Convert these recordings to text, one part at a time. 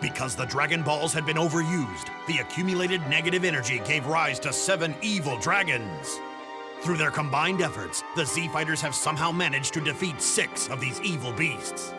Because the Dragon Balls had been overused, the accumulated negative energy gave rise to 7 evil dragons. Through their combined efforts, the Z-Fighters have somehow managed to defeat 6 of these evil beasts.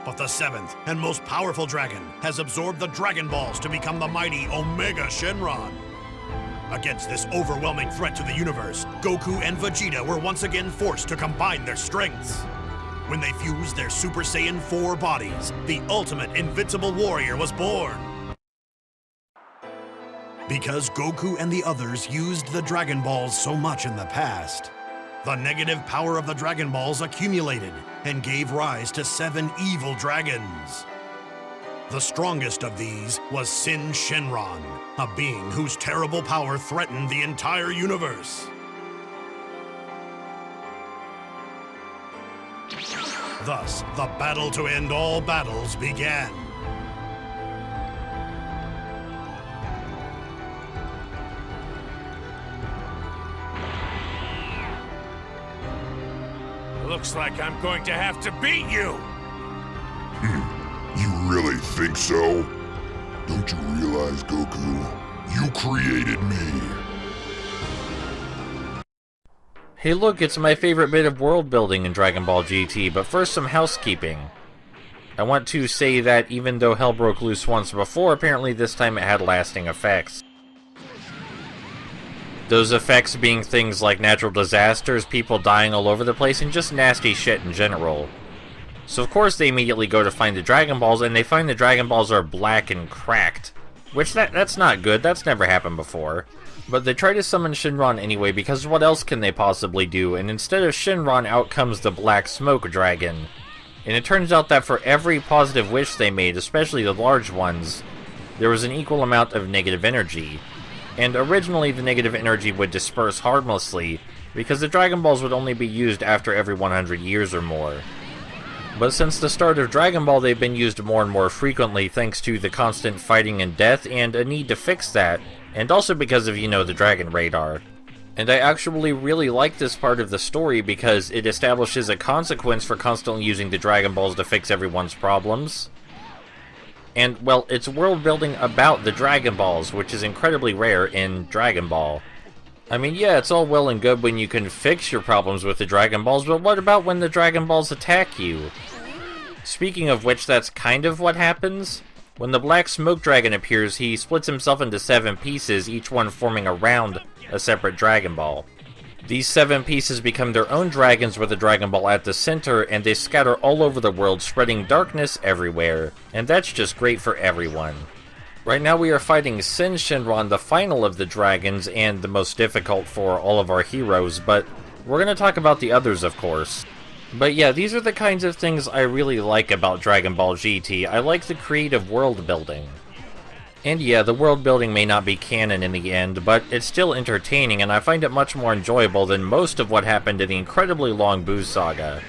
But the 7th and most powerful dragon has absorbed the Dragon Balls to become the mighty Omega Shenron. Against this overwhelming threat to the universe, Goku and Vegeta were once again forced to combine their strengths. When they fused their Super Saiyan 4 bodies, the ultimate invincible warrior was born. Because Goku and the others used the Dragon Balls so much in the past, the negative power of the Dragon Balls accumulated and gave rise to 7 evil dragons. The strongest of these was Sin Shenron, a being whose terrible power threatened the entire universe. Thus, the battle to end all battles began. Looks like I'm going to have to beat you! You really think so? Don't you realize, Goku? You created me! Hey look, it's my favorite bit of world building in Dragon Ball GT, but first some housekeeping. I want to say that even though hell broke loose once before, apparently this time it had lasting effects. Those effects being things like natural disasters, people dying all over the place, and just nasty shit in general. So of course they immediately go to find the Dragon Balls, and they find the Dragon Balls are black and cracked. Which, that's not good, that's never happened before. But they try to summon Shenron anyway, because what else can they possibly do? And instead of Shenron, out comes the Black Smoke Dragon. And it turns out that for every positive wish they made, especially the large ones, there was an equal amount of negative energy. And originally the negative energy would disperse harmlessly, because the Dragon Balls would only be used after every 100 years or more. But since the start of Dragon Ball, they've been used more and more frequently thanks to the constant fighting and death, and a need to fix that, and also because of, the Dragon Radar. And I actually really like this part of the story because it establishes a consequence for constantly using the Dragon Balls to fix everyone's problems. And, well, it's world building about the Dragon Balls, which is incredibly rare in Dragon Ball. I mean, yeah, it's all well and good when you can fix your problems with the Dragon Balls, but what about when the Dragon Balls attack you? Speaking of which, that's kind of what happens. When the Black Smoke Dragon appears, he splits himself into 7 pieces, each one forming around a separate Dragon Ball. These 7 pieces become their own dragons with a Dragon Ball at the center, and they scatter all over the world, spreading darkness everywhere. And that's just great for everyone. Right now we are fighting Sin Shenron, the final of the dragons, and the most difficult for all of our heroes, but we're going to talk about the others, of course. But yeah, these are the kinds of things I really like about Dragon Ball GT. I like the creative world building. And yeah, the world building may not be canon in the end, but it's still entertaining, and I find it much more enjoyable than most of what happened in the incredibly long Buu Saga.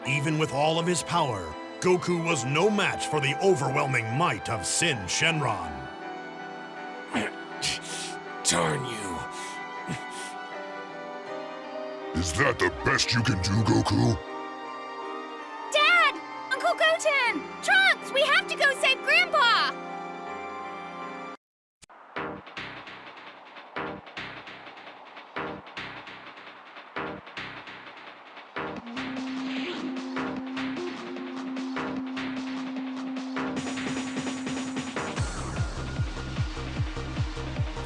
Even with all of his power, Goku was no match for the overwhelming might of Sin Shenron. Darn you. Is that the best you can do, Goku? Dad! Uncle Goten! Trunks! We have to go save Grandpa!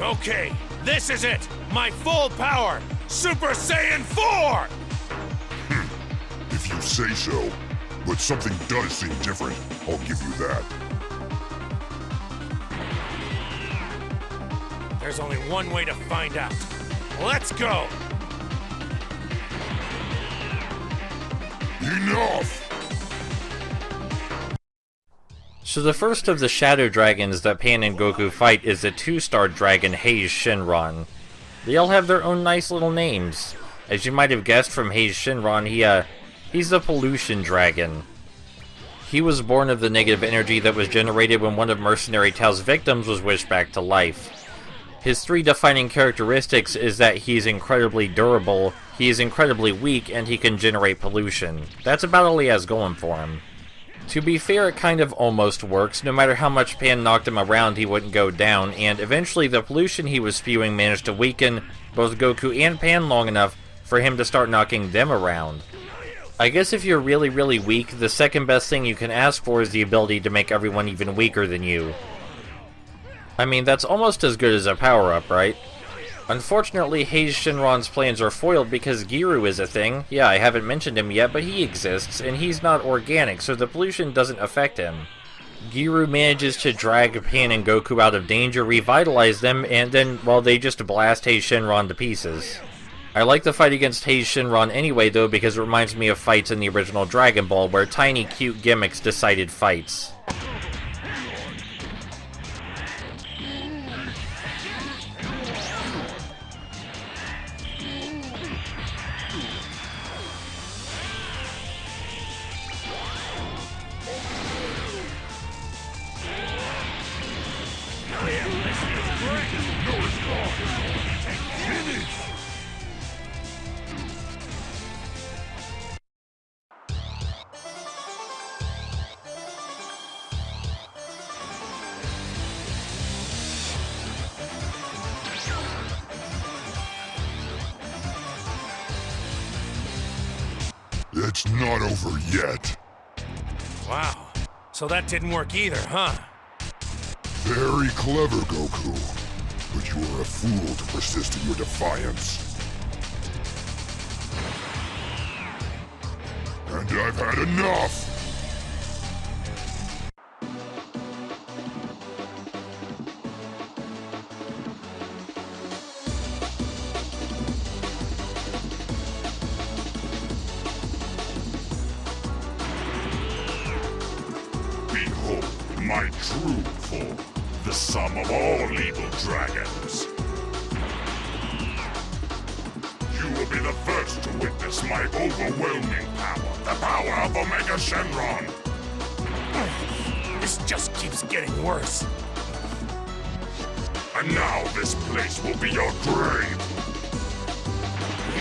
Okay, this is it! My full power! Super Saiyan 4! If you say so. But something does seem different, I'll give you that. There's only one way to find out. Let's go! Enough! So the first of the shadow dragons that Pan and Goku fight is the 2-star dragon Hei's Shenron. They all have their own nice little names. As you might have guessed from Hei's Shenron, he's the pollution dragon. He was born of the negative energy that was generated when one of Mercenary Tao's victims was wished back to life. His 3 defining characteristics is that he's incredibly durable, he is incredibly weak, and he can generate pollution. That's about all he has going for him. To be fair, it kind of almost works. No matter how much Pan knocked him around, he wouldn't go down, and eventually the pollution he was spewing managed to weaken both Goku and Pan long enough for him to start knocking them around. I guess if you're really, really weak, the second best thing you can ask for is the ability to make everyone even weaker than you. I mean, that's almost as good as a power-up, right? Unfortunately, Hei's Shenron's plans are foiled because Giru is a thing. Yeah, I haven't mentioned him yet, but he exists, and he's not organic, so the pollution doesn't affect him. Giru manages to drag Pan and Goku out of danger, revitalize them, and then, well, they just blast Hei's Shenron to pieces. I like the fight against Hei's Shenron anyway, though, because it reminds me of fights in the original Dragon Ball, where tiny, cute gimmicks decided fights. It's not over yet. Wow. So that didn't work either, huh? Very clever, Goku. But you are a fool to persist in your defiance. And I've had enough! Behold my true form, the sum of all evil dragons. You will be the first to witness my overwhelming power, the power of Omega Shenron. This just keeps getting worse. And now this place will be your grave.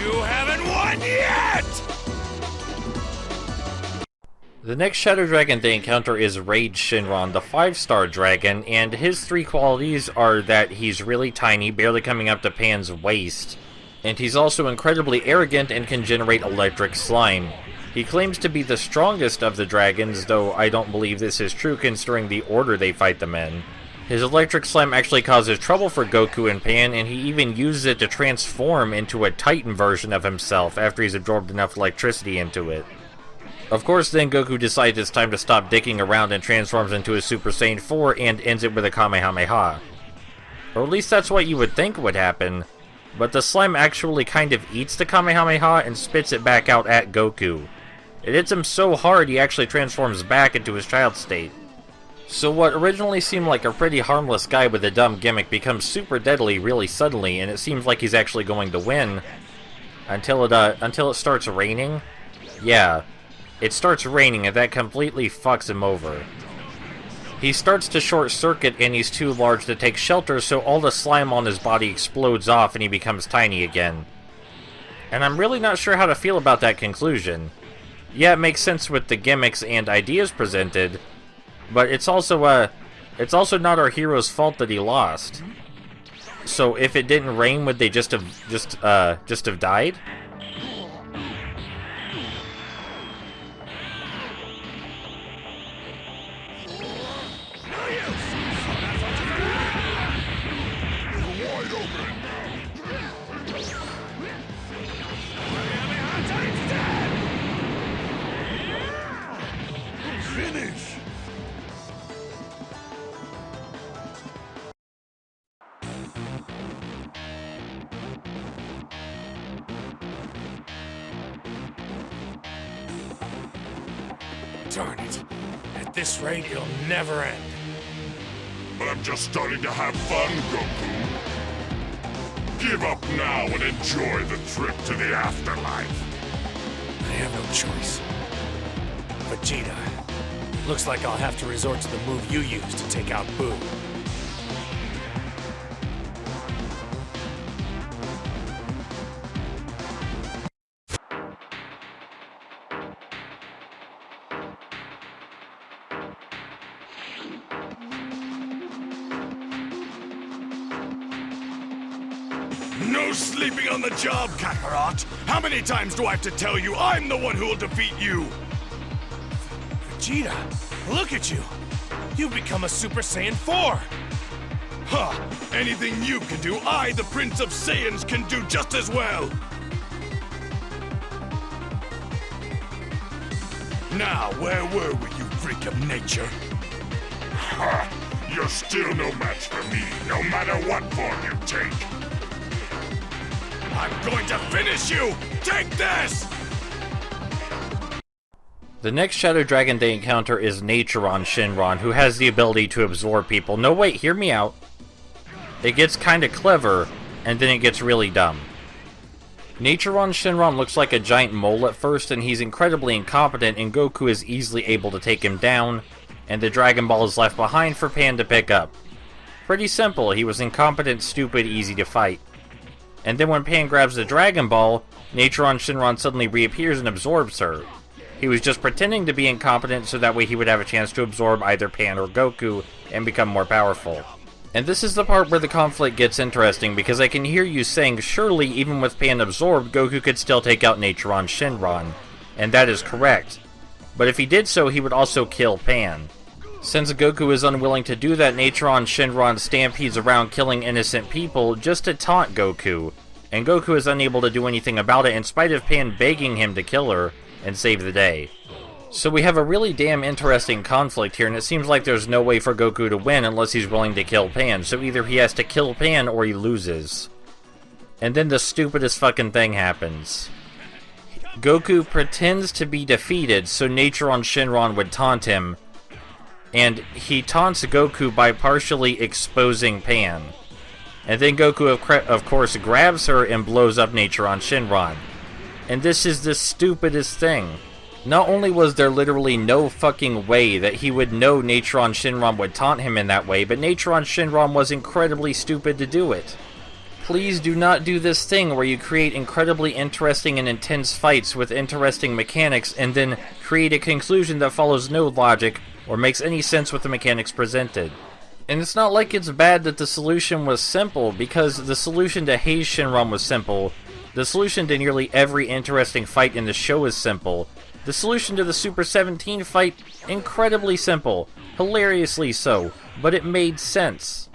You haven't won yet! The next Shadow Dragon they encounter is Rage Shenron, the 5-star dragon, and his 3 qualities are that he's really tiny, barely coming up to Pan's waist, and he's also incredibly arrogant and can generate electric slime. He claims to be the strongest of the dragons, though I don't believe this is true considering the order they fight them in. His electric slime actually causes trouble for Goku and Pan, and he even uses it to transform into a Titan version of himself after he's absorbed enough electricity into it. Of course, then Goku decides it's time to stop dicking around and transforms into a Super Saiyan 4 and ends it with a Kamehameha. Or at least that's what you would think would happen, but the slime actually kind of eats the Kamehameha and spits it back out at Goku. It hits him so hard he actually transforms back into his child state. So what originally seemed like a pretty harmless guy with a dumb gimmick becomes super deadly really suddenly, and it seems like he's actually going to win until it starts raining. Yeah. It starts raining, and that completely fucks him over. He starts to short-circuit, and he's too large to take shelter, so all the slime on his body explodes off, and he becomes tiny again. And I'm really not sure how to feel about that conclusion. Yeah, it makes sense with the gimmicks and ideas presented, but it's also not our hero's fault that he lost. So if it didn't rain, would they just have died? Darn it. That At this rate, it'll never end. But I'm just starting to have fun, Goku. Give up now and enjoy the trip to the afterlife. I have no choice. Vegeta, looks like I'll have to resort to the move you used to take out Boo. No sleeping on the job, Kakarot! How many times do I have to tell you I'm the one who will defeat you? Vegeta, look at you! You've become a Super Saiyan 4! Ha! Anything you can do, I, the Prince of Saiyans, can do just as well! Now, where were we, you freak of nature? Ha! You're still no match for me, no matter what form you take! I'm going to finish you! Take this! The next Shadow Dragon they encounter is Naturon Shenron, who has the ability to absorb people. No, wait, hear me out. It gets kinda clever, and then it gets really dumb. Naturon Shenron looks like a giant mole at first, and he's incredibly incompetent, and Goku is easily able to take him down, and the Dragon Ball is left behind for Pan to pick up. Pretty simple, he was incompetent, stupid, easy to fight. And then when Pan grabs the Dragon Ball, Naturon Shenron suddenly reappears and absorbs her. He was just pretending to be incompetent so that way he would have a chance to absorb either Pan or Goku and become more powerful. And this is the part where the conflict gets interesting, because I can hear you saying surely even with Pan absorbed, Goku could still take out Naturon Shenron. And that is correct. But if he did so, he would also kill Pan. Since Goku is unwilling to do that, Naturon Shenron stampedes around killing innocent people just to taunt Goku, and Goku is unable to do anything about it in spite of Pan begging him to kill her and save the day. So we have a really damn interesting conflict here, and it seems like there's no way for Goku to win unless he's willing to kill Pan, so either he has to kill Pan or he loses. And then the stupidest fucking thing happens. Goku pretends to be defeated so Naturon Shenron would taunt him, and he taunts Goku by partially exposing Pan. And then Goku, of course, grabs her and blows up Naturon Shenron. And this is the stupidest thing. Not only was there literally no fucking way that he would know Naturon Shenron would taunt him in that way, but Naturon Shenron was incredibly stupid to do it. Please do not do this thing where you create incredibly interesting and intense fights with interesting mechanics and then create a conclusion that follows no logic or makes any sense with the mechanics presented. And it's not like it's bad that the solution was simple, because the solution to Hei's Shenron was simple, the solution to nearly every interesting fight in the show is simple, the solution to the Super 17 fight, incredibly simple, hilariously so, but it made sense.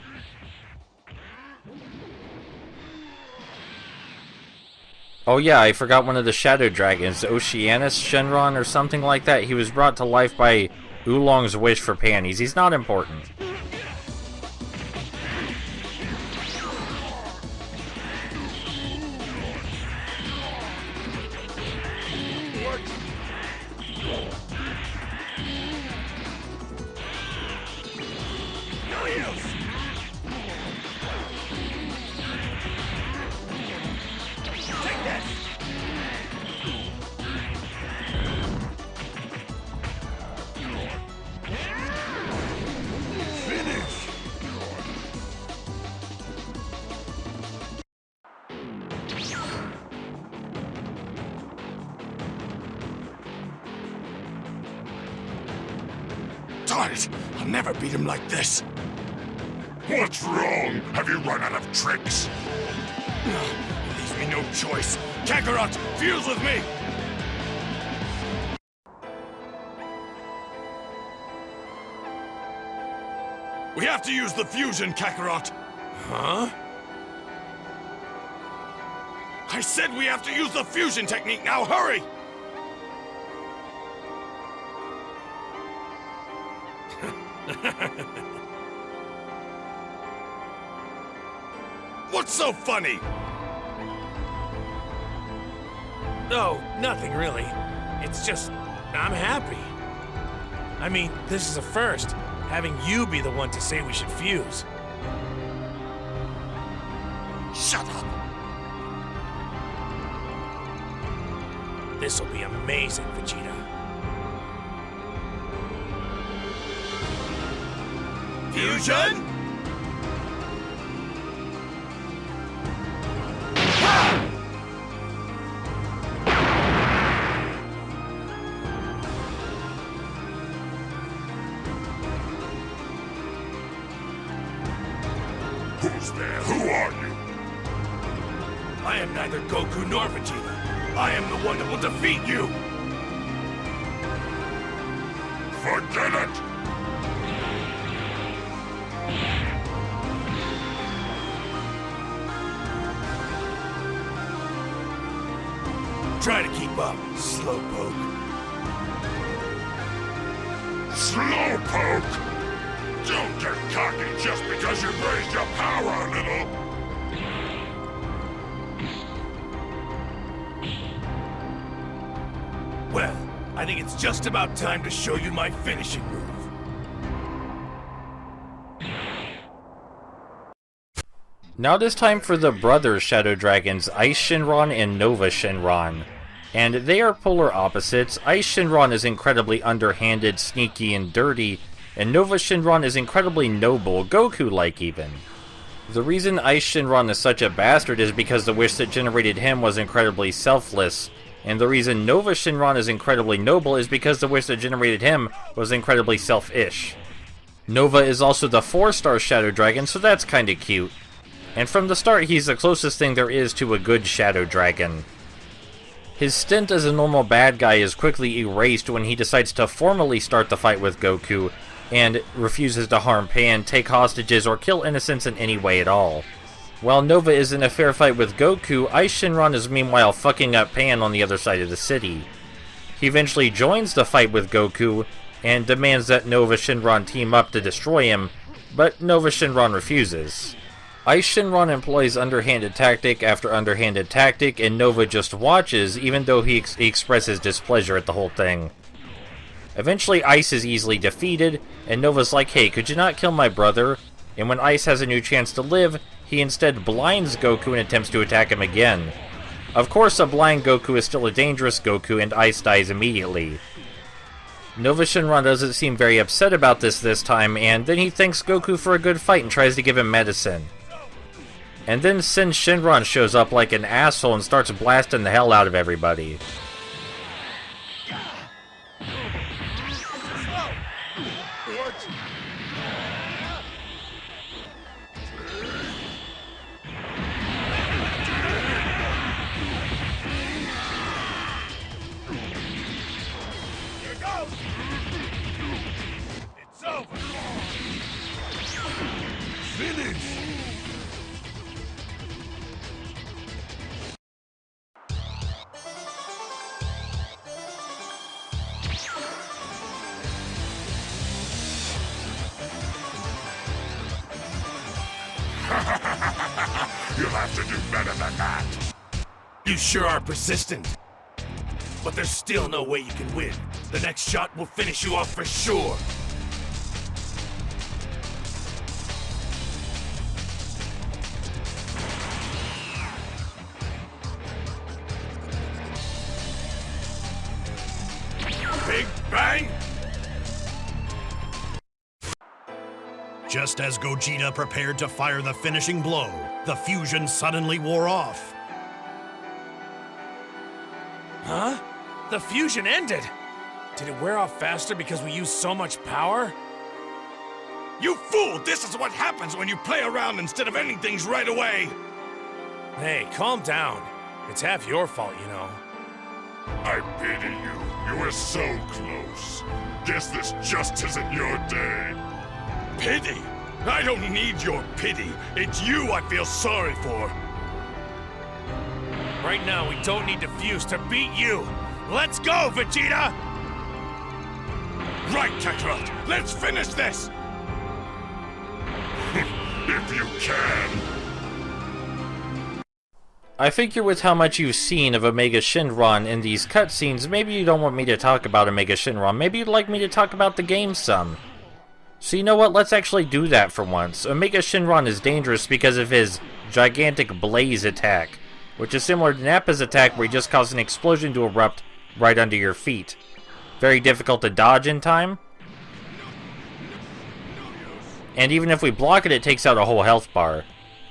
Oh yeah, I forgot one of the Shadow Dragons, Oceanus Shenron or something like that. He was brought to life by Oolong's wish for panties. He's not important. Darn it! I'll never beat him like this! What's wrong? Have you run out of tricks? It leaves me no choice. Kakarot, fuse with me! We have to use the fusion, Kakarot! Huh? I said we have to use the fusion technique now, hurry! What's so funny? No, nothing really. It's just, I'm happy. I mean, this is a first. Having you be the one to say we should fuse. Shut up! This'll be amazing, Vegeta. Fusion? Who's there? Who are you? I am neither Goku nor Vegeta. I am the one that will defeat you! Forget it! Try to keep up, Slowpoke. Slowpoke! Don't get cocky just because you've raised your power a little! Well, I think it's just about time to show you my finishing move. Now it is time for the brothers Shadow Dragons, Ice Shenron and Nova Shenron. And they are polar opposites. Ice Shenron is incredibly underhanded, sneaky, and dirty, and Nova Shenron is incredibly noble, Goku-like even. The reason Ice Shenron is such a bastard is because the wish that generated him was incredibly selfless, and the reason Nova Shenron is incredibly noble is because the wish that generated him was incredibly selfish. Nova is also the 4-star Shadow Dragon, so that's kinda cute. And from the start, he's the closest thing there is to a good Shadow Dragon. His stint as a normal bad guy is quickly erased when he decides to formally start the fight with Goku, and refuses to harm Pan, take hostages, or kill innocents in any way at all. While Nova is in a fair fight with Goku, Ice Shenron is meanwhile fucking up Pan on the other side of the city. He eventually joins the fight with Goku, and demands that Nova Shenron team up to destroy him, but Nova Shenron refuses. Ice Shenron employs underhanded tactic after underhanded tactic, and Nova just watches, even though he expresses displeasure at the whole thing. Eventually, Ice is easily defeated, and Nova's like, hey, could you not kill my brother? And when Ice has a new chance to live, he instead blinds Goku and attempts to attack him again. Of course, a blind Goku is still a dangerous Goku, and Ice dies immediately. Nova Shenron doesn't seem very upset about this time, and then he thanks Goku for a good fight and tries to give him medicine. And then Shenron shows up like an asshole and starts blasting the hell out of everybody. It's over! Finish! You'll have to do better than that. You sure are persistent. But there's still no way you can win. The next shot will finish you off for sure. Big Bang? Just as Gogeta prepared to fire the finishing blow, the fusion suddenly wore off. Huh? The fusion ended! Did it wear off faster because we used so much power? You fool! This is what happens when you play around instead of ending things right away! Hey, calm down. It's half your fault, you know. I pity you. You were so close. Guess this just isn't your day. Pity? I don't need your pity. It's you I feel sorry for. Right now, we don't need to fuse to beat you. Let's go, Vegeta! Right, Kakarot. Let's finish this! If you can. I figure with how much you've seen of Omega Shenron in these cutscenes, maybe you don't want me to talk about Omega Shenron. Maybe you'd like me to talk about the game some. So you know what, let's actually do that for once. Omega Shenron is dangerous because of his gigantic blaze attack, which is similar to Nappa's attack where he just caused an explosion to erupt right under your feet. Very difficult to dodge in time. And even if we block it, it takes out a whole health bar.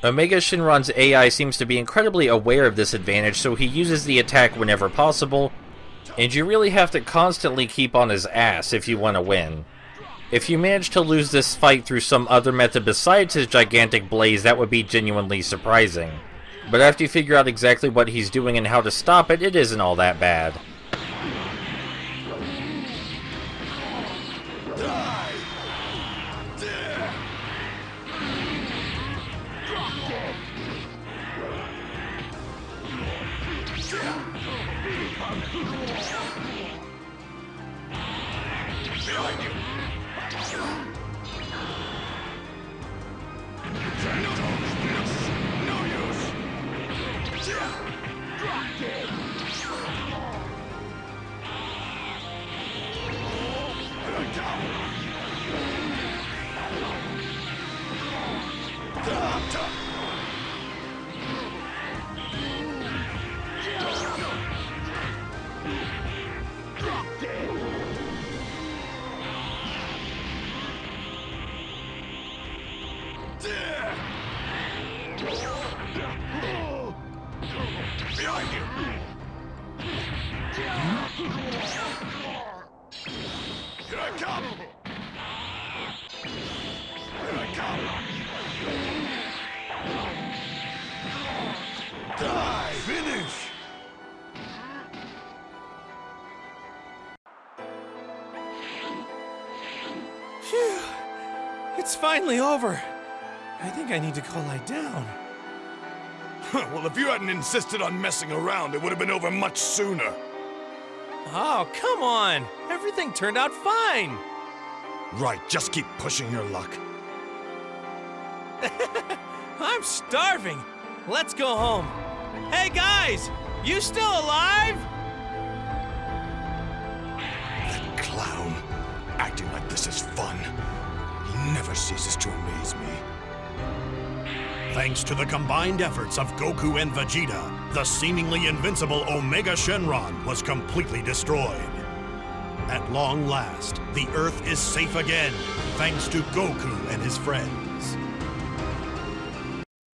Omega Shenron's AI seems to be incredibly aware of this advantage, so he uses the attack whenever possible, and you really have to constantly keep on his ass if you want to win. If you manage to lose this fight through some other method besides his gigantic blaze, that would be genuinely surprising. But after you figure out exactly what he's doing and how to stop it, it isn't all that bad. Phew! It's finally over. I think I need to go lie down. Well, if you hadn't insisted on messing around, it would have been over much sooner. Oh, come on! Everything turned out fine! Right, just keep pushing your luck. I'm starving! Let's go home. Hey guys! You still alive? That clown, acting like this is fun. He never ceases to amaze me. Thanks to the combined efforts of Goku and Vegeta, the seemingly invincible Omega Shenron was completely destroyed. At long last, the Earth is safe again, thanks to Goku and his friends.